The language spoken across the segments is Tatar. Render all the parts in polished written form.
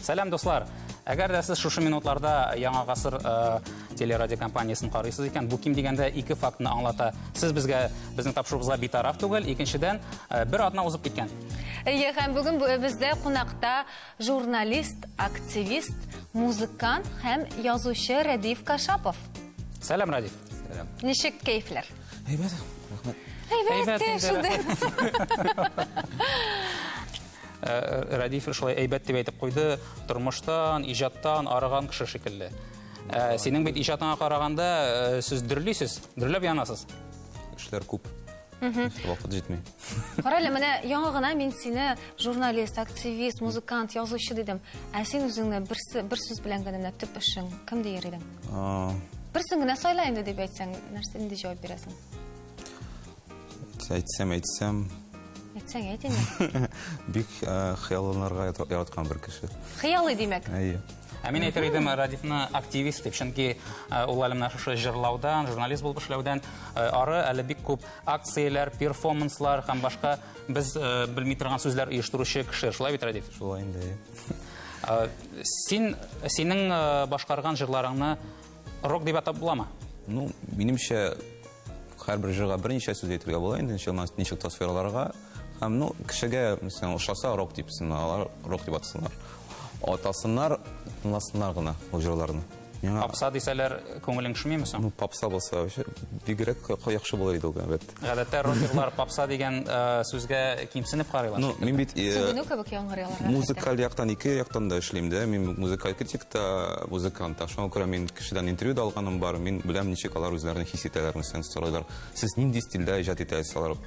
Сәлам, дуслар. Әгәр дә сез шушы минутларда Яңа гасыр телерадио компаниясын карыйсыз икән, бу ким дигәндә ике фактны аңлата. Сез безгә безнең тапшыруыбызга битараф түгел, икенчедән бер атна узып киткән. Һәм бүген бездә кунакта журналист, активист, музыкант һәм язучы Радиф Кашапов. Сәлам, Радиф. Сәлам. Ничек кәйфләр? Әйбәт, рәхмәт. Радиф шулай әйбәт дип әйтеп куйды, тормыштан, иҗаттан арыган кеше шикелле. Синең бит иҗатыңа караганда сез дөрлисез, дөрләп янасыз. Эшләр күп. Вакыт җитми. Карале, менә яңа гына мин сине журналист, активист, музыкант, язучы дидем. Ә син үзеңне бер сүз белән генә төп эшең кем дияр идең? Берсен генә сайла инде дип әйтсәң, нәрсә инде җавап бирәсең? Әйтсәм. Әйтсәң, әйт инде. Бик хыялланырга яраткан бер кеше. Хыялый димәк. Әйе. Мин әйтер идем Радифны активист дип, чөнки ул әлемнә шушы җырлаудан, журналист булып эшләүдән ары әле бик күп акцияләр, перформанслар һәм башка без белми торган сүзләр оештыручы кеше. Шулай бит, Радиф? Шулай инде. Синең башкарган җырларыңны рок дип атап буламы? Ну, минемчә һәрбер җырга берничә сүз әйтергә була инде, ничек атмосфераларга. Һәм кешегә, мәсәлән, ошаса рок дип алар, рок дип атсыннар. Атасыннар, тыңласыннар гына ул җырларны. Попса дисәләр, күңелең шумыймы соң? Ну, попса булса, бигрәк яхшы булыр иде ул, әлбәттә. Гадәттә рокерлар попса дигән сүзгә кимсенеп карыйлар. Ну, мин бит Сүгенү кебек яңгырыйлар. музыкаль яктан ике яктан да эшлим дә. Мин музыкаль критикта, музыкант. Шуңа күрә мин кешедән интервью да алганым бар. Мин беләм ничек алар үзләрен хис итәләр, мәсәлән, сорыйлар. Сез нинди стильдә иҗат итәсез алар?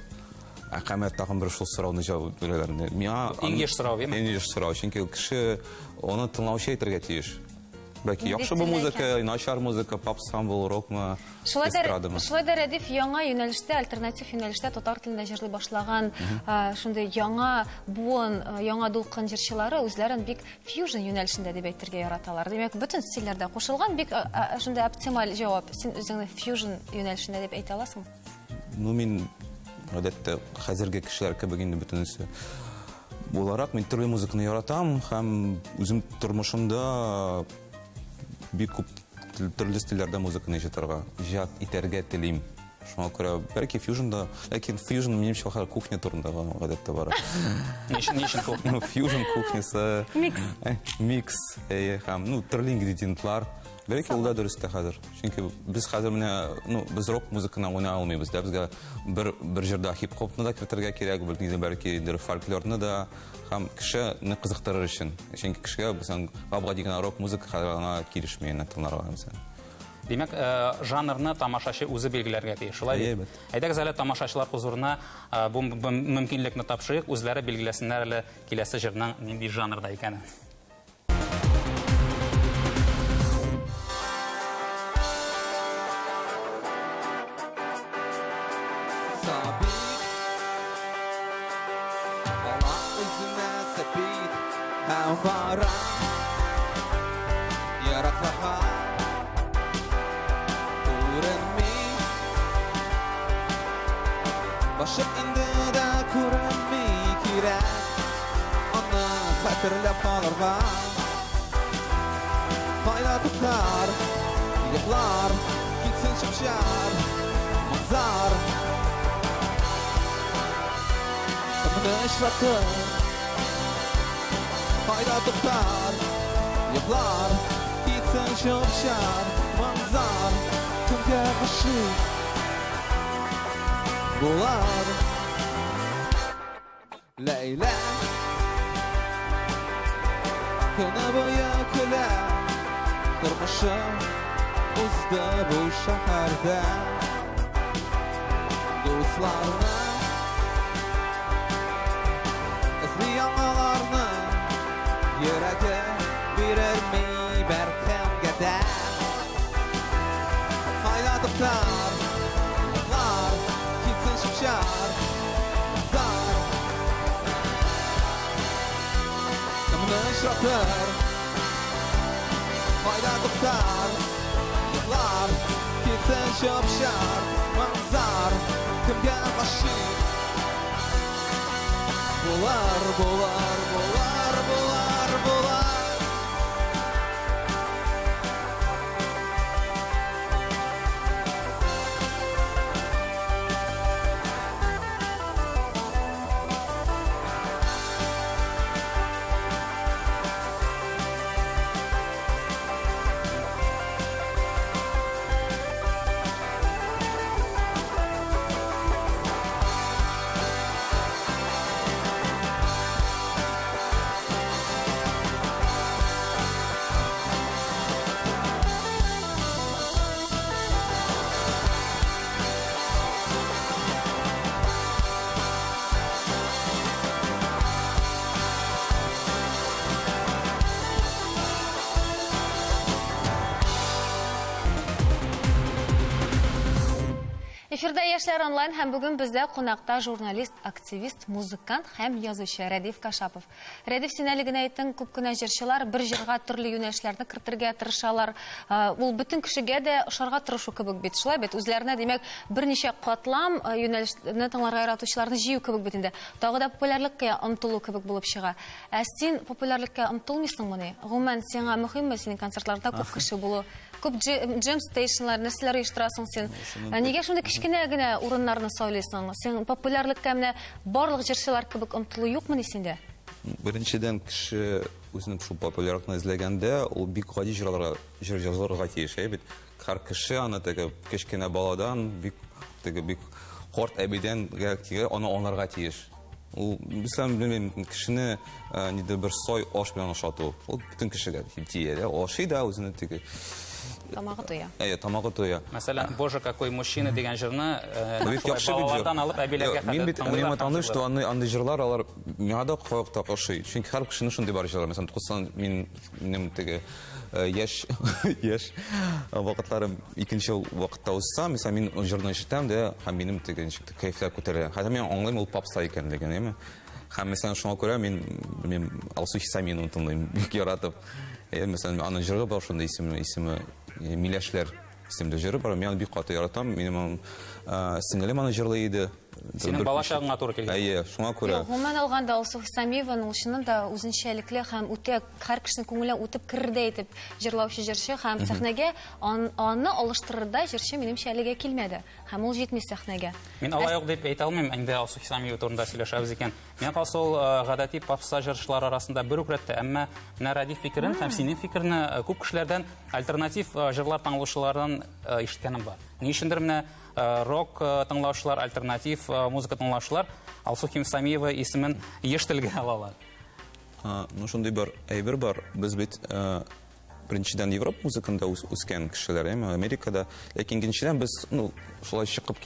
Әкәмәт тагын бер шул сорауны җавап бирәләр. Миңа иң еш сорау, әйеме? Иң еш сорау, чөнки кеше аны тыңлаучы әйтергә тиеш. Бәлки яхшы бу музыка, начар музыка, попсам бул, рокмы, эстрадамы. Шулай да Радиф яңа юнәлештә, альтернатив юнәлештә татар телендә җырлый башлаган шундый яңа буын, яңа дулкын җырчылары үзләрен бик фьюжн юнәлешендә дип әйтергә яраталар. Димәк, бөтен стильләрдә кушылган бик шундый оптималь җавап. Син үзеңне фьюжн юнәлешендә дип әйтә аласың? Ну, мин гадәттә хәзерге кешеләр кебек инде бөтенесе буларак мин төрле музыканы яратам һәм үзем тормышымда бик күп төрле стильләрдә музыканы иҗат итәргә телим. Шуңа күрә бәлки фьюжнда, ләкин фьюжн минемчә кухня турында гадәттә бара. Ничек кухня? Фьюжн кухнясы. Микс. Һәм төрле ингредиентлар. Бәлки ул да дөрес тә хәзер. Чөнки без хәзер менә, без рок музыканы уйный алмыйбыз. Безгә бер җырда хип-хопны да кертергә кирәк, бәлки фольклорны да, һәм кешене кызыктырыр өчен. Чөнки кешегә безнең габга дигән рок музыка хәзер килешми тыңларга мәсәлән. Димәк, жанрны тамашачы үзе билгеләргә тиеш. Шулай бит. Әйдәгез әле тамашачылар хузурына бу мөмкинлекне тапшырыйк, үзләре билгеләсеннәр әле киләсе җырның нинди жанрда икәнен. Бара яраклаха күренми башы инде дә күренми кирәк аны хәтерләп калырга кайда туктар йоклар китсен шымшар мазар тымны эшләтер Hayda tutar, yıklar, gitsen şapşar, manzar, tümke başı bular. Leyla, kına boya küle, kırmışı uzda bu şehirde. Dostlarına, ezli yangalarını, Yürəgə birərmi bərkəm qədər Hayladıqlar, yıqlar, gitsin şıpşar Zar Tımını işratır Hayladıqlar, yıqlar, gitsin şıpşar Manzar, kimgə başı Bular, bular, bular, bular, bular Эфирда яшьләр онлайн һәм бүген бездә кунакта журналист, активист, музыкант һәм язучы Рәдиф Кашапов. Рәдиф, син әле генә әйттең, күп кенә җырчылар бер җырга төрле юнәлешләрне кертергә тырышалар. Ул бөтен кешегә дә ошарга тырышу кебек бит. Шулай бит, үзләренә димәк, берничә катлам юнәлешне тыңларга яратучыларны җыю кебек бит инде. Тагы да популярлеккә омтылу кебек булып чыга. Ә син популярлеккә омтылмыйсыңмыни? Гомумән сиңа мөһимме синең концертларда күп кеше булу? Күп джем стейшнлар, нәрсәләр оештырасың син? Нигә шундый кечкенә генә урыннарны сайлыйсың? Син популярлеккә менә барлык җырчылар кебек омтылу юкмы синдә? Беренчедән, кеше үзенең шул популярлыкны эзләгәндә, ул бик гади җыр язарга тиеш, бит. Һәр кеше аны теге кечкенә баладан, бик карт әбидән аны аңларга тиеш. Ул бисәм белмим, кешене нидә бер сой аш белән ашату. Ул бөтен кешегә тия, ашый да үзенең теге Тамагы туя. Тамагы туя. Мәсәлән, «Боже, какой мужчина» дигән җырны Бик яхшы бит җыр. балалардан алып әбиләргә Мин таныш, что андый җырлар алар миңа да кайыкта ашый. Чөнки һәр кешенең шундый бар җырлар. Мәсәлән, 90 минем теге яшь вакытларым икенче вакытта узсам, мәсәлән, мин җырны ишетәм дә, һәм минем теге ничек кайфлар күтәрә. Хәтта мин аңлыйм, ул попса икәнлеген, әйме? Һәм мәсәлән, шуңа күрә мин Алсу Хисаминовны тыңлыйм, бик яратып. Мәсәлән, аның җыры бар, шунда исеме Миләшләр исемле җыры бар. Мин бик каты яратам. Минем сеңлем аны җырлый иде. Синең балачагыңа туры килгән. Әйе, шуңа күрә. Гомумән алганда Алсу Хисамиеваның ул чыннан да үзенчәлекле һәм үтә һәр кешенең күңелен үтеп керде итеп җырлаучы җырчы һәм сәхнәгә аны алыштырырда җырчы минемчә әлегә килмәде. Һәм ул җитми сәхнәгә. Мин алай ук дип әйтә алмыйм, инде Алсу Хисамиева турында сөйләшәбез икән. Миңа калса ул гадәти попса җырчылар арасында бер үк рәттә, әмма менә Рәдиф фикерен һәм синең фикерне күп кешеләрдән альтернатив җырлар тыңлаучылардан ишеткәнем бар. Ни өчендер менә рок тыңлаучылар, альтернатив музыка тыңлаучылар Алсу Хисамиева исемен еш телгә алалар. Ну шундый бер әйбер бар. Без бит беренчедән Европа музыкасында үскән кешеләр, Америкада, ләкин икенчедән без, шулай чыгып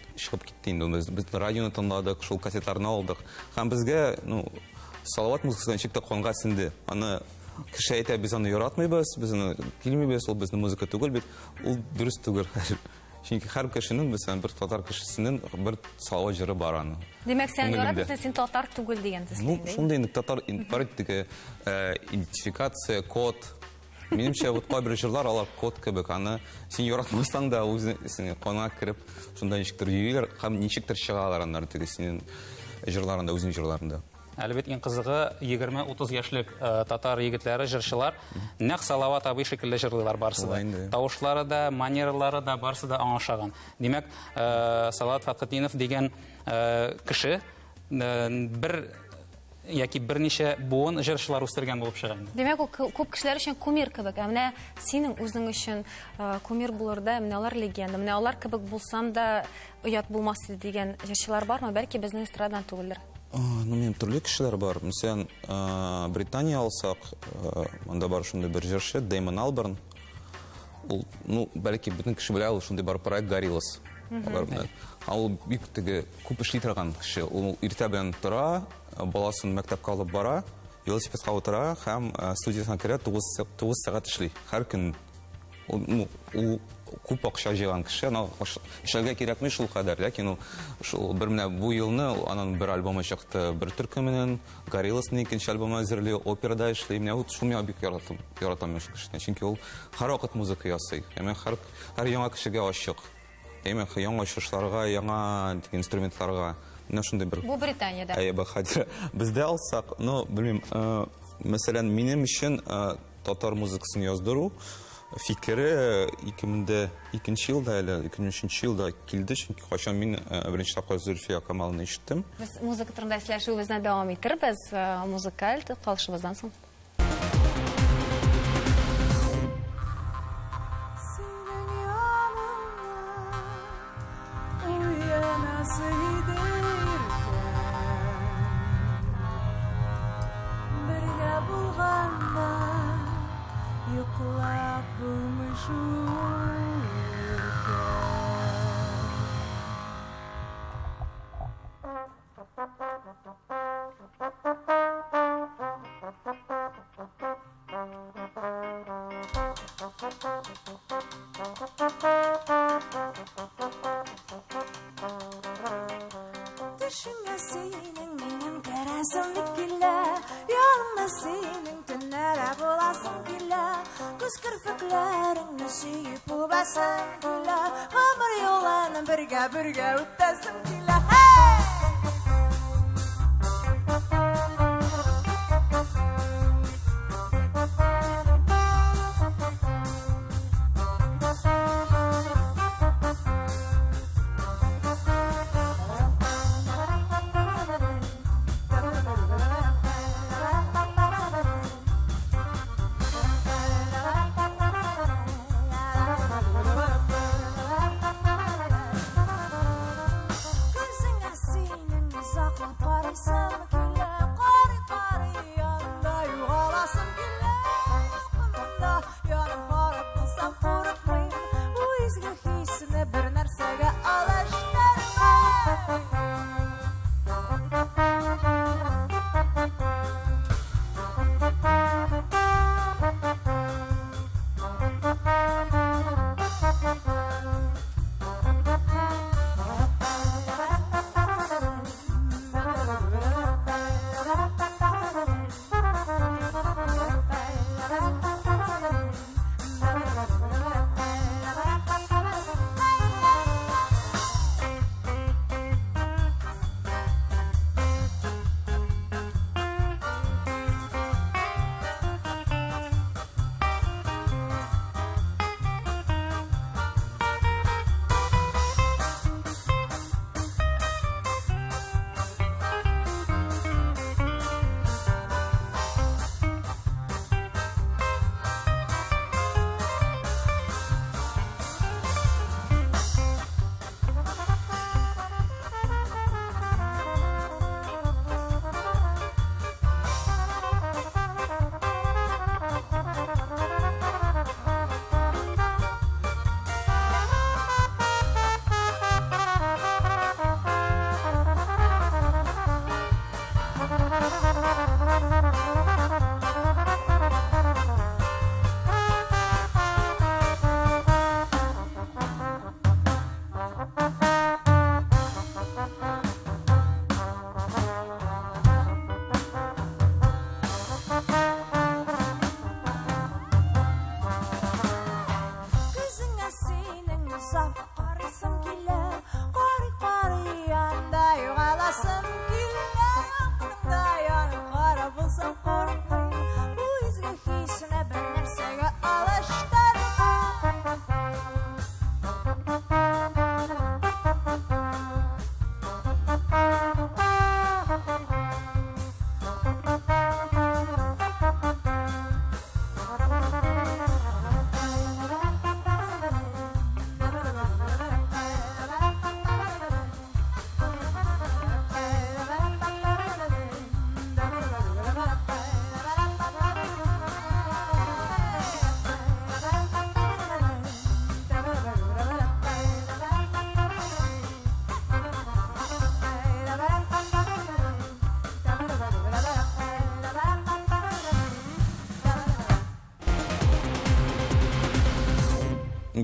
китте инде. Без радионы тыңладык, шул кассетларны алдык. Һәм безгә, салават музыкасына чыкты канга синде. Аны кеше әйтә, без аны яратмыйбыз, без аны килмибез, ул безнең музыка түгел бит. Ул дөрес түгел. Чөнки һәр кешенең, мәсәлән, бер татар кешесенең бер салават җыры бар аны. Димәк, син яратасың, син татар түгел дигән төсле. Шундый инде татар теге идентификация, код. Минемчә, вот кайбер җырлар алар код кебек, аны син яратмасаң да үзең канга кирип, шунда ничектер йөриләр, һәм ничектер чыгалар аннары теге синең җырларында, үзең җырларында. Әлбәттә, иң кызыгы 20-30 яшьлек татар егетләре, җырчылар, нәкъ Салават абый шикелле җырлыйлар барысы да. Тавышлары да, манералары да барысы да аңлашаган. Димәк, Салават Фатхетдинов дигән кеше бер яки берничә буын җырчылар үстергән булып чыга инде. Димәк, күп кешеләр өчен кумир кебек. Менә синең үзең өчен кумир булырда, менә алар легенда. Менә алар кебек булсам да оят булмас дигән җырчылар бармы? Бәлки безнең эстрададан түгелдер. Мен төрле кешеләр бар. Мәсәлән, Британия алсак, анда бар шундый бер җырчы, Дэймон Алберн. Ул, бәлки бөтен кеше белә, ул шундый бар проект Gorillaz. Ул бик теге күп эшли торган кеше. Ул иртә белән тора, баласын мәктәпкә алып бара, велосипедка утыра һәм студиясына керә, 9 сәгать эшли. Һәр көн. Ул күп акча җыйган кеше, эшләргә кирәкми шул кадәр, ләкин ул бер менә бу елны аның бер альбомы чыкты, бер төркеменең, Gorillazның икенче альбомы әзерли, операда эшли. Менә ул шуны бик яратам шул кешене, чөнки ул һәр вакыт музыка ясый. Һәр яңа кешегә ачык. Яңа чыгышларга, яңа инструментларга. Менә шундый бер. Бу Британиядә. Хәзер бездә алсак, белмим, мәсәлән, минем өчен татар музыкасын яздыру фикере 2002 елда, 2003 елда килде, чөнки кайчан мин беренче тапкыр Зөлфия Камалны ишеттем. Без музыка турында сөйләшүебезне дәвам иттербез, музыкаль калышыбыздан соң. Kız kırpıklarını suyup bu basın gila Ömür yollarını birge öttesin gila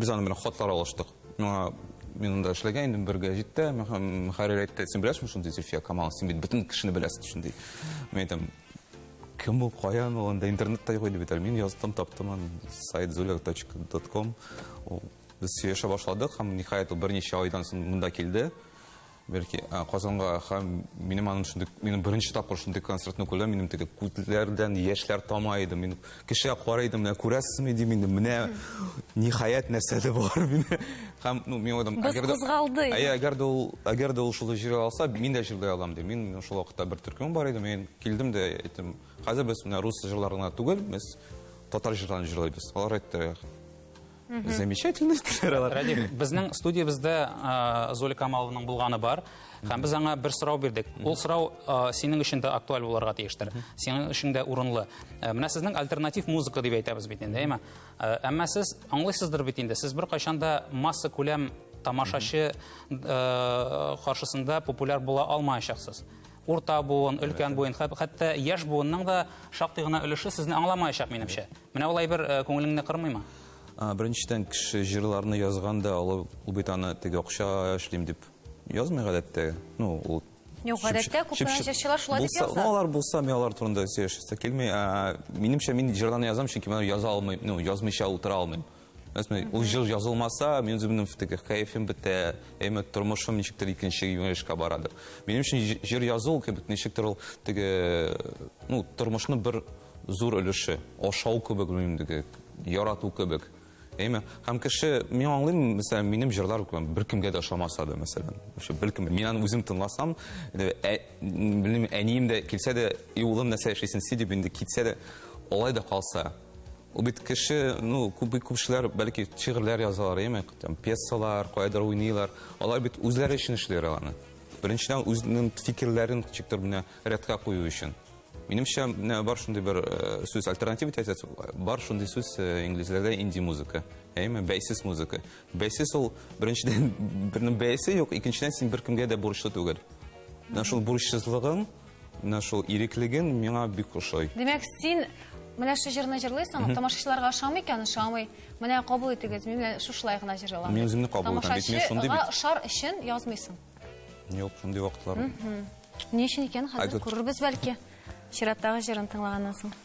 Biz аны белән хатлар алыштык. Миңа мин анда эшләгән идем, бергә җитте. Мөхәррир әйтте, син беләсеңме шундый Зөлфия Камал, син бит бөтен кешене беләсең шундый. Мен әйтәм, кем ул, каян ул, анда интернетта юк иде бит. Мин яздым, таптым, сайт zulia.com. Без сөйләшә башладык, һәм ниһаять ул берничә айдан соң монда килде. Бәлки Казанга һәм минем аның шундый, минем беренче тапкыр шундый концертны күрдем, минем теге күтләрдән яшьләр тамай иде. Мин кешегә карыйдым, менә күрәсезме ди, минем менә ниһаять нәрсәдә бар мине. Һәм мин уйладым, әгәр дә ул шулай җырлый алса, мин дә җырлый алам ди. Мин шул вакытта бер төркем бар иде, мин килдем дә әйттем, хәзер без менә рус җырларына түгел, без татар җырларын җырлыйбыз. Алар әйтте, замечательно. Радик, безнең студиябызда Золя Камалованың булганы бар. Һәм без аңа бер сорау бирдек. Ул сорау синең өчен дә актуаль булырга тиештер. Синең өчен дә урынлы. Менә сезнең альтернатив музыка дип әйтәбез бит инде, әйме? Әмма сез аңлыйсыздыр бит инде. Сез бер кайчан да масса күләм тамашачы каршысында популяр була алмаячаксыз. Урта буын, өлкән буын, хәтта яшь буынның да шактый гына өлеше сезне аңламаячак минемчә. Менә улай бер күңелеңне кырмыймы? Беренчедән кеше җырларны язганда, ул бит аны теге акча эшлим дип язмый гадәттә. Ну, ул Юк, гадәттә күплән җырчылар шулай дип яза. Алар булса, мен алар турында сөйләшәсе килми. Минемчә, мин җырларны язам, чөнки мен яза алмыйм, язмыйча утыра алмыйм. Ул җыр язылмаса, мин үземнең кайфым бетә, тормышым ничектер икенче юнәлешкә барадыр. Минем өчен җыр язу кебек ничектер ул тормышның бер зур өлеше, ашау кебек, ярату кебек. Һәм кеше, мин аңлыйм, мәсәлән, минем җырлар беркемгә дә ошамаса да, мәсәлән. Беркем, мин аны үзем тыңласам, белмим, әнием дә килсә дә, улым нәрсә эшлисең дип инде китсә дә, алай да калса. Ул бит кеше, күп кешеләр бәлки шигырьләр язалар, пьесалар, кайдыр уйныйлар. Алар бит үзләре өчен эшләр аларны. Беренчедән үзенең фикерләрен ничектер менә рәткә кую өчен. Минемчә, бар шундый бер сүз альтернатива әйтәсе, бар шундый сүз инглизләрдә инди музыка, бәйсез музыка. Бәйсез ул беренчедән бернең бәйсе юк, икенчедән син беркемгә дә бурычлы түгел. Менә шул бурычсызлыгың, менә шул иреклеген миңа бик ошый. Димәк, син менә шу җырны җырлыйсың, тамашачыларга ошамый икән, ошамый. Менә кабул итегез, мин шушылай гына җырлыйм. Мин үземне кабул итәм, бит мен шундый бит. Тамашачыга ошар өчен язмыйсың. Юк, шундый вакытлар. Ни өчен икән, хәзер күрербез бәлки. Чираттагы җырын тыңлаганнан соң.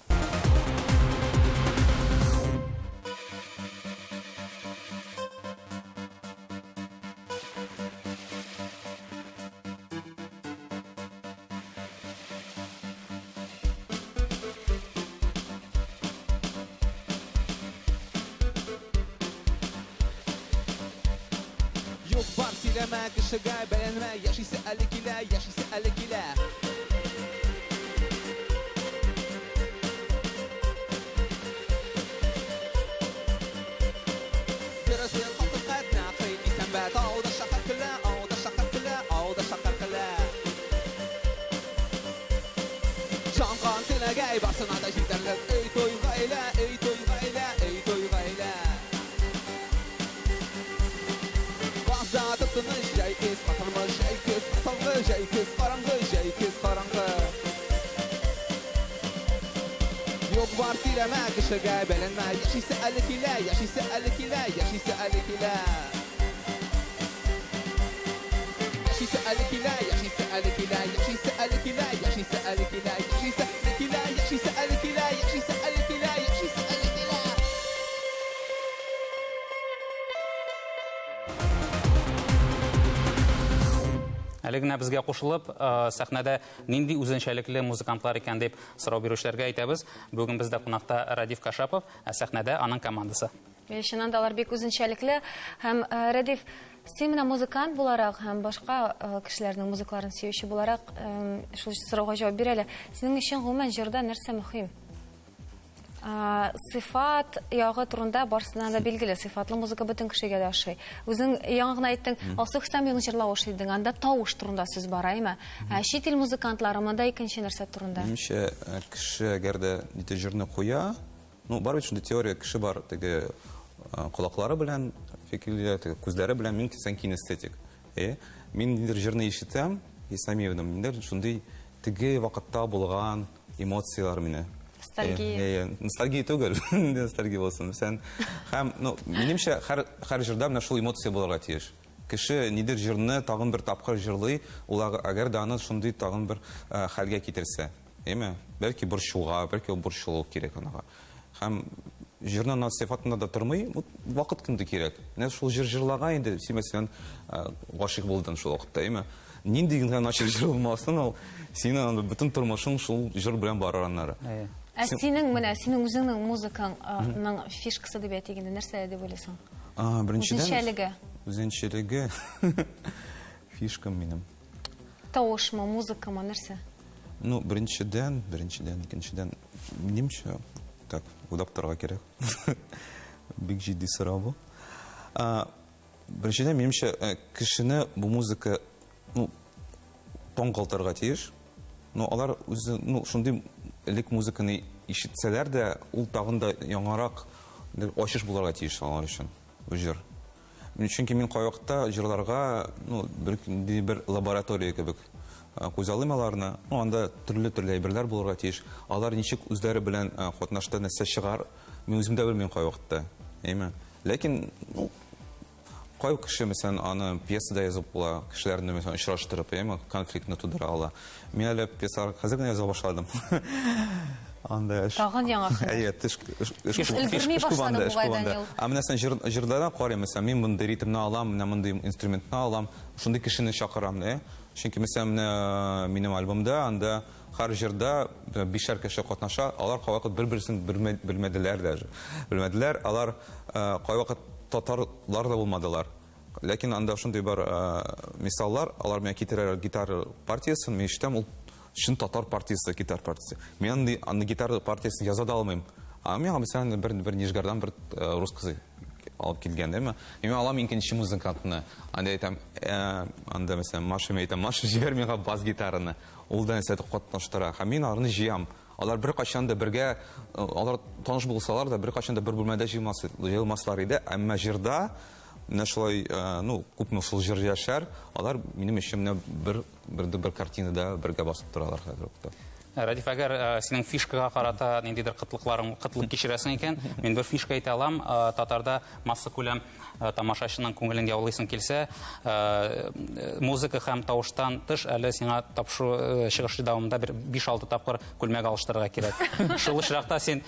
Юк бар сөйләмә, кешегә бәйләнмә, яшисе әле килә, яшисе әле килә. Canqan tilagay basına da giderler. Ey toyga ile, ey toyga ile, ey toyga ile. Bazda tıptınış jay kız, atılmış jay kız, atılmış jay kız, karangı jay kız, karangı. Yok var sileme, kışıga belenme, yaşisi ellik ile, yaşisi ellik ile, yaşisi ellik ile. Yaşisi ellik ile, yaşisi ellik ile, yaşisi ellik ile, yaşisi ellik ile, yaşisi ellik ile, yaşisi ellik ile, yaşisi ellik ile, yaşisi ellik ile. Әле генә безгә кушылып, сәхнәдә нинди үзенчәлекле музыкантлар икән дип сорау бирүчеләргә әйтәбез. Бүген бездә кунакта Радиф Кашапов, сәхнәдә аның командасы. Чыннан да алар бик үзенчәлекле һәм Радиф, син менә музыкант буларак һәм башка кешеләрнең музыкаларын сөюче буларак шул сорауга җавап бир әле. Синең өчен гомумән җырда нәрсә мөһим? Сыйфат ягы турында барсыннан да билгеле, сыйфатлы музыка бөтен кешегә дә ошый. Үзең яңа гына әйттең, 60 мең җырлау ошый идең, анда тавыш турында сүз бар, әйме? Чит ил музыкантлары монда икенче нәрсә турында? Минемчә, кеше әгәр дә нидә җырны куя, бар бит шундый теория, кеше бар, теге колаклары белән, фикерләре, теге күзләре белән, мин кисән кинестетик. Мин нидер җырны ишетәм, исәмиевнең, миндә шундый теге вакытта булган эмоциялар мине. Ностальгия түгел, ностальгия булсын. Һәм, минемчә, һәр җырда менә шул эмоция булырга тиеш. Кеше нидер җырны тагын бер тапкыр җырлый, ул әгәр дә аны шундый тагын бер хәлгә китерсә, бәлки борчуга, бәлки ул борчылу кирәк анага. Һәм җырның сыйфатында да тормый, вакыт кемдә кирәк. Менә шул җыр җырлаган инде, син мәсәлән гашыйк булдың шул вакытта, нинди генә начар җыр булмасын, ул синең бөтен тормышың шул җыр белән барыр аннары. Синең үзеңнең музыканың фишкасы дип әйтгәндә нәрсә дип уйлыйсың? Беренчедән үзенчәлеге фишкам минем. Тавышмы, музыкамы, нәрсә? Беренчедән, икенчедән минемчә, так, уйлап торырга кирәк. Бик җитди сорау бу. Беренчедән минемчә, кешене бу музыка таң калтырга тиеш. Алар үзе, шундый элек музыканы ишетсәләр дә, ул тагын да яңарак ачыш булырга тиеш алар өчен бу җыр. Чөнки мин кайвакытта җырларга, бер лаборатория кебек күз алыйм аларны. Анда төрле әйберләр булырга тиеш. Алар ничек үзләре белән катнашты, нәрсә чыгар, мин үзем дә белмим кайвакытта. Ләкин Кай кеше мәсәлән аны пьесада язып була, кешеләрне мәсәлән очраштырып, конфликтны тудыра ала. Мин әле пьесалар хәзер генә яза башладым. Анда Тагын яңа. Өлгерми башлады бугай Данил. Менә сен җырлардан карыйм, мәсәлән, мин мондай ритмны алам, менә мондай инструментны алам, шундый кешене чакырам, Чөнки мәсәлән, минем альбомда анда һәр җырда 5 кеше катнаша, алар кайвакыт бер-берсен белмәделәр даже. Белмәделәр, алар кайвакыт татарлар да булмадылар. Ләкин анда шундый бар мисаллар, алар менә китерәләр гитара партиясын, мин ишетәм, ул шин татар партиясы, гитар партиясы. Мин аны гитара партиясын яза да алмыйм. Миңа мәсәлән бер Нижгардан бер рус кызы алып килгән, дәме? Мин алам икенче музыкантны. Анда әйтәм, анда мәсәлән Маша әйтәм, Маша җибәр миңа бас гитараны. Ул да нәрсә катнаштыра. Һәм мин арны җыям. Алар бер качан да бергә, алар таныш булсалар да бер качан да бер бүлмәдә җыелмаслар иде. Әмма җырда менә шулай, күпме шул җыр яшәр, алар минем өчен менә бер картинада бергә басып торалар хәзер. Радиф, әгәр синең фишкага карата ниндидер кытлык кичерәсең икән, мин бер фишка әйтә алам. Татарда масса күләм тамашачының күңелен яулыйсың килсә, музыка һәм тавыштан тыш әле сиңа тапшу чыгыш дәвамында бер 5-6 тапкыр күлмәк алыштырырга кирәк. Шул очракта син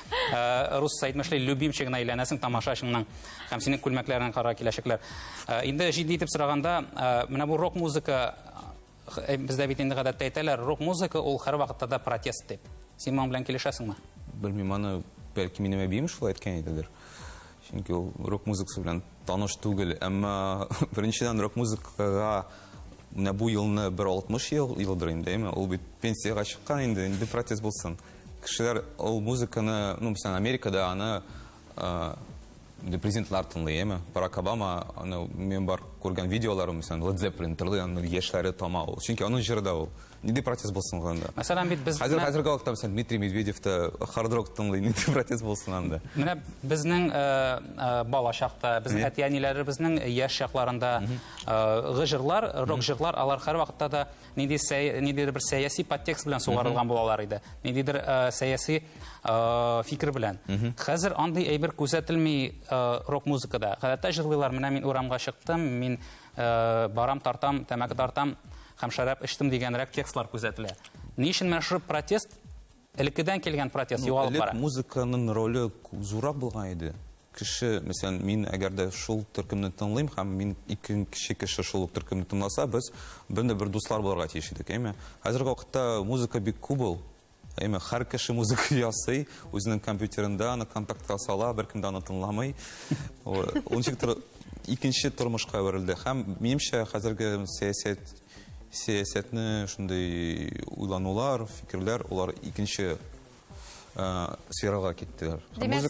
рус әйтмешли любимчигына әйләнәсең тамашачыңның һәм синең күлмәкләрен карарга киләчәкләр. Инде җитди итеп сораганда, менә бу рок музыка бездә бит инде гадәттә әйтәләр, рок музыка ул һәр вакытта да протест дип. Син моның белән килешәсеңме? Белмим, аны бәлки минем әбием шулай әйткән идедер. Чөнки ул рок музыкасы белән таныш түгел, әмма беренчедән рок музыкага менә бу елны 60 елдыр инде, ул бит пенсияга чыккан инде протест булсын. Кешеләр ул музыканы, мәсәлән, Америкада аны президентлар тыңлый, Барак Обама, мен бар күргән видеоларым, мәсәлән, Led Zeppelin тыңлый, аны яшьләре тамау. Чөнки аның җырда ул. Нинди протест булсын анда? Мәсәлән, бит без хәзерге вакытта мәсәлән Дмитрий Медведев та hard rock тыңлый, нинди протест булсын анда? Менә безнең бала чакта, безнең әти-әниләребезнең яшь чакларында җырлар, рок җырлар, алар һәр вакытта да ниндидер бер сәяси подтекст белән сугарылган булалар иде. Ниндидер сәяси фикер белән. Хәзер андый әйбер күзәтелми рок музыкада. Гадәттә җырлыйлар, менә мин урамга чыктым, мин барам тартам, тәмәке тартам, һәм шарап эчтем дигәнрәк текстлар күзәтелә. Ни өчен менә шу протест, элеккедән килгән протест югалып бара? Музыканың роле зуррак булган иде. Кеше, мәсәлән, мин әгәр дә шул төркемне тыңлыйм, һәм мин икенче кеше шул төркемне тыңласа, без бер дуслар булырга тиеш идек, Хәзерге вакытта музыка бик күп ул. Һәр кеше музыка ясый, үзенең компьютерында аны контактка сала, беркем дә аны тыңламый. Унчыктыр икенче тормышка әверелде. Һәм минемчә хәзерге сәясәтне шундый уйланулар, фикерләр, улар икенче сферага киттеләр.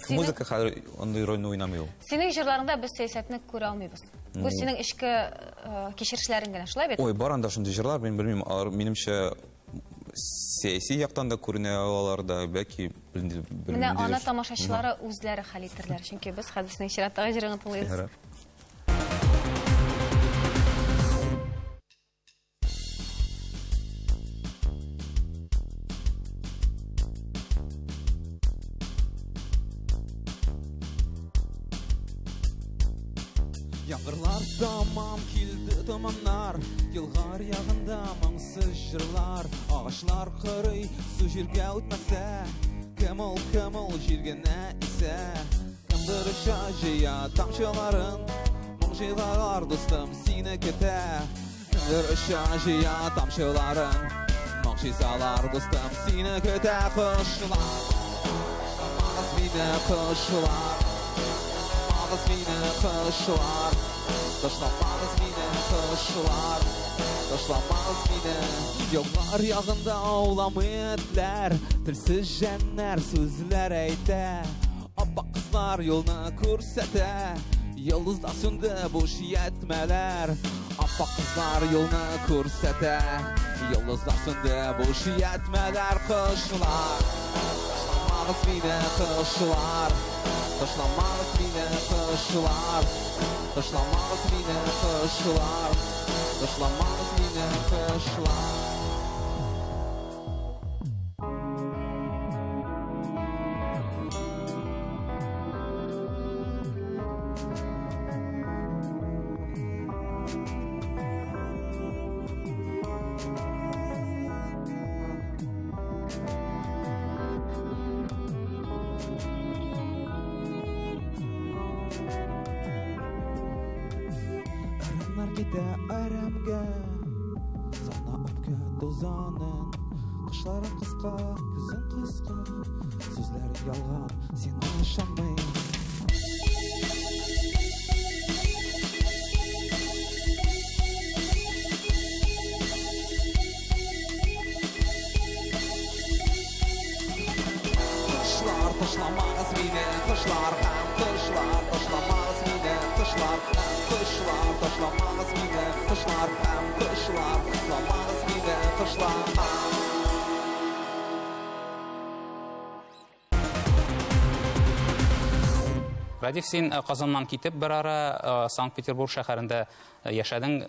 Музыка хәзер андый рольне уйнамый ул. Синең җырларыңда без сәясәтне күрә алмыйбыз. Бу синең эчке кичерешләрең генә, шулай бит? Ой, бар анда шундый җырлар, мин белмим, минемчә сәяси яктан да күренә алар да, бәлки белмим. Менә аны тамашачылары үзләре хәл итерләр, чөнки без хәзер синең чираттагы җырыңны тыңлыйбыз. Яңгырлар тамам килде томаннар, елгар ягында моңсыз җырлар, агачлар кырый, су җиргә үтмәсә, кемул җиргенә исә, кемдер оча җыя тамчыларын, моң җыйлар дустым сине көтә, кемдер оча җыя тамчыларын, моң җыйлар дустым сине көтә, кошлар, мас мине кошлар. Мine кышлар, ташламагыз мине кышлар, ташламагыз мине. Еллар ягында ауламы этләр, телсез җәннәр сүзләр әйтә, аппак кызлар юлны күрсәтә, йолдызда сүнде буш ятмәләр, аппак кызлар юлны күрсәтә, йолдызда сүнде буш ятмәләр, кышлар, ташламагыз мине кышлар. Ташламагыз мине кышлар, ташламагыз мине кышлар, ташламагыз мине кышлар. Җитә әрәмгә Сана үпкә дозанын Кышларын кыска, күзен кыска Сүзләр ялган, син ышанмый Кышлар ташламагыз мине, кышлар һәм кышлар ташламагыз мине, кышлар һәм кышлар ташламагыз мине, кышлар һәм кышлар ташламагыз мине, кышлар Радиф, син Казаннан китеп бер ара Санкт-Петербург шәһәрендә яшәдең.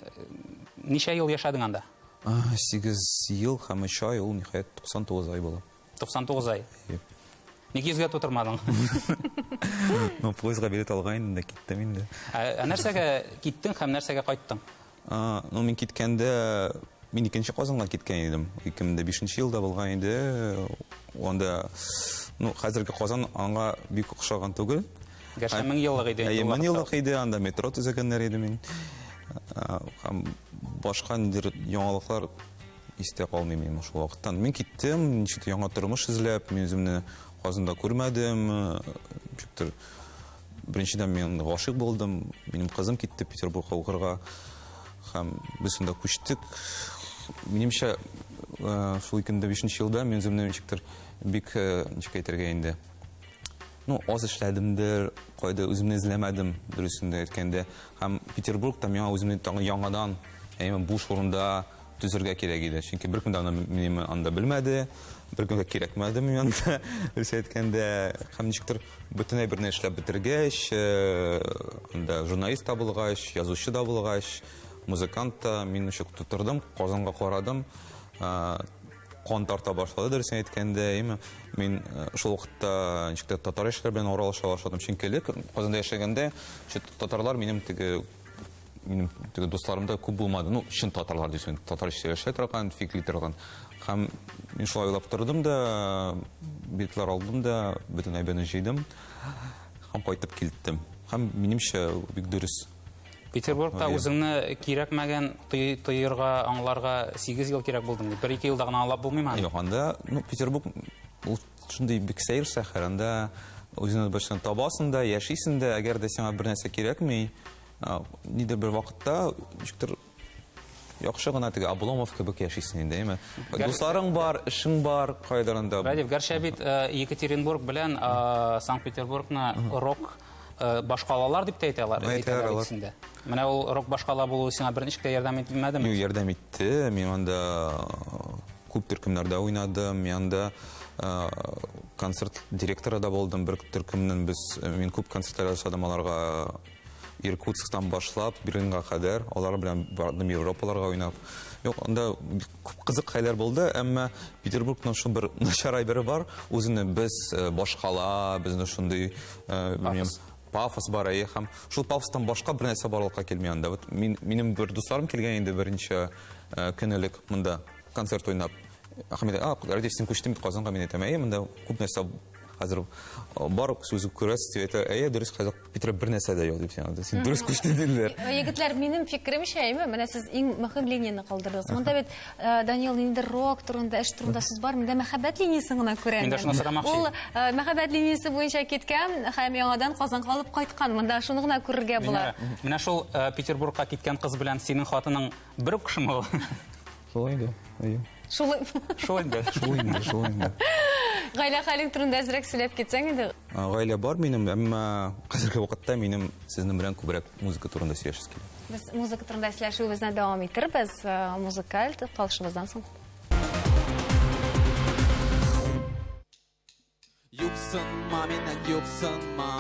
Ничә ел яшәдең анда? 8 ел һәм 3 ай, ул ниһаять 99 ай була. 99 ай. Ник йөзгә тутырмадың? Ну, поездга билет алган инде, киттем инде. Нәрсәгә киттең һәм нәрсәгә кайттың? Ну, мин киткәндә, мин икенче Казанга киткән идем. 2005 елда булган иде. Анда, ну, хәзерге Казан аңа бик охшаган түгел. Гәрчә 1000 еллык иде. 1000 еллык иде, анда метро төзегәннәр иде мин. Һәм башка ниндидер яңалыклар истә калмый минем шул вакыттан. Мин киттем, ничек яңа тормыш эзләп, мин үземне Казанда күрмәдем. Беренчедән мин гашыйк булдым. Минем кызым китте Петербургка укырга. Һәм без шунда күчтек. Минемчә, шул 2005 елда мин үземне ничектер бик ничек әйтергә инде. Ну, аз эшләдемдер, кайда үземне эзләмәдем, дөресен әйткәндә. Һәм Петербургта миңа үземне яңадан, буш урында төзергә кирәк иде. Чөнки беркем дә минем анда белмәде, беркемгә кирәкмәде мин анда. Дөресен әйткәндә, һәм ничектер бөтенләй берне эшләп бетергәч, анда журналист та булгач, язучы да булгач, музыкант та мин ничек тутырдым, Казанга карадым. Кан тарта башлады, дөресен әйткәндә, мин шул вакытта ничектер татар яшьләр белән аралаша башладым. Чөнки Казанда яшәгәндә татарлар минем дусларымда күп булмады. Ну, чын татарлар дисен, татар яшәй торган, фикли торган. Һәм мин шулай уйлап тордым да, битләр алдым да, бөтен әйбәтне җыйдым. Һәм кайтып килдем. Һәм минемчә бик дөрес. Петербургта үзеңне кирәкмәгән тыйырга, аңларга 8 ел кирәк булдың. 1-2 елда гына аңлап булмыймы? Юк, анда, ну, Петербург ул шундый бик сәер шәһәр, анда үзеңне башын табасың да, яшисең дә, әгәр дә сиңа бер нәрсә кирәкми, нидер бер вакытта ничектер яхшы гына теге Обломов кебек яшисең инде, дусларың бар, эшең бар, кайдарында. Радив, гәрчә бит Екатеринбург белән Санкт-Петербургны рок башкалалар дип әйтәләр. Менә ул рок башкала булу сиңа берничә ярдәм итмәдеме? Юк, ярдәм итте. Мин анда күп төркемнәрдә уйнадым. Мин анда концерт директоры да булдым. Бер төркемнән мин күп концертлар ясадым аларга. Иркутсктан башлап, Берлинга кадәр, алар белән бардым Европаларга уйнап. Юк, анда күп кызык хәйләр булды, әмма Петербургның шул бер начар әйбере бар. Үзенә без башкала, безне шундый пафос бар, һәм шул пафостан башка бер нәрсә барлыкка килми анда. Минем бер дусларым килгән инде беренче көнлек монда концерт уйнап. Ахмед, Радиф, син күчтең бит Казанга, мин әйтәм, монда күп нәрсә хәзер бар, сүз күрәсез, әйтә, дөрес, хәзер Питер бер нәрсә дә юк дип син дөрес күчтең диделәр. Егетләр, минем фикеремчә, менә сез иң мөһим линияны калдырдыгыз. Монда бит Даниил инде рок турында, эш турында сүз бар, монда мәхәббәт линиясын гына күрәм. Мин дә шуны сорамакчы. Ул мәхәббәт линиясе буенча киткән һәм яңадан Казанга алып кайткан. Монда шуны гына күрергә була. Менә шул Петербургка киткән кыз белән синең хатының бер үк кешеме ул? Шулай инде. Шулай инде. Гаилә хәлең турында әзрәк сөйләп китсәң инде. Гаилә бар минем, әмма хәзерге вакытта минем сезнең белән күбрәк музыка турында сөйләшәс килә. Без музыка турында сөйләшүебезне дәвам иттербез. Музыкаль калышыбыздан соң. Юксынма миннән, юксынма.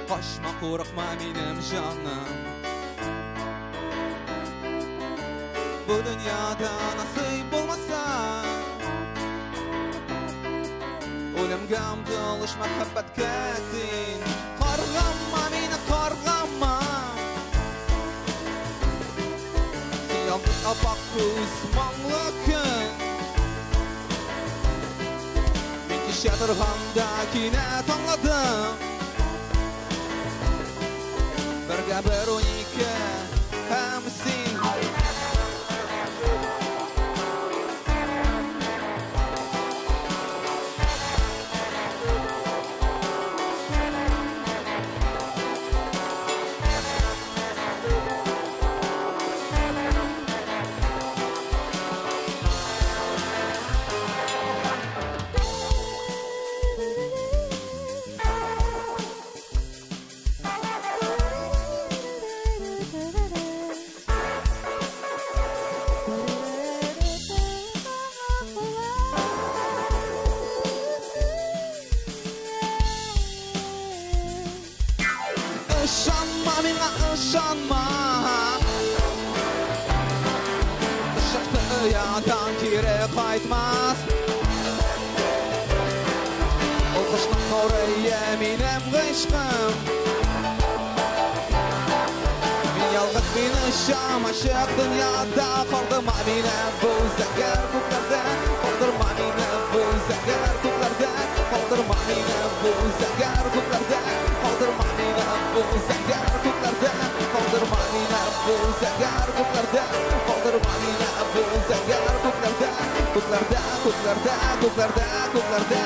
Качма, курыкма минем җаным. Bu dünyada nasip olmasa Ölümgə umtuluş məhəbbətə din Qarğanma məni, qarğanma Siyahlık apak göz manglı gün Min kişə durğanda kinət anladım Бергә 1-12 һәм син Ышанма миңа, ышанма Шықты ұядан кері қайтмас Ол қышның нұры менің ғышқым Мен ялғыз мен ұшам ашық дүнияда Қалдырма мені бұл зәгер көклерде Қалдырма мені бұл зәгер көклерде Қалдырма мені бұл зәгер көклерде Қалдырма мені бұл зәгер көклерде Қалдырма мені бұл зәгер көклерде Қалдырма мені бұл зәгер көклерде Көклерде, көклерде, көклерде, көклерде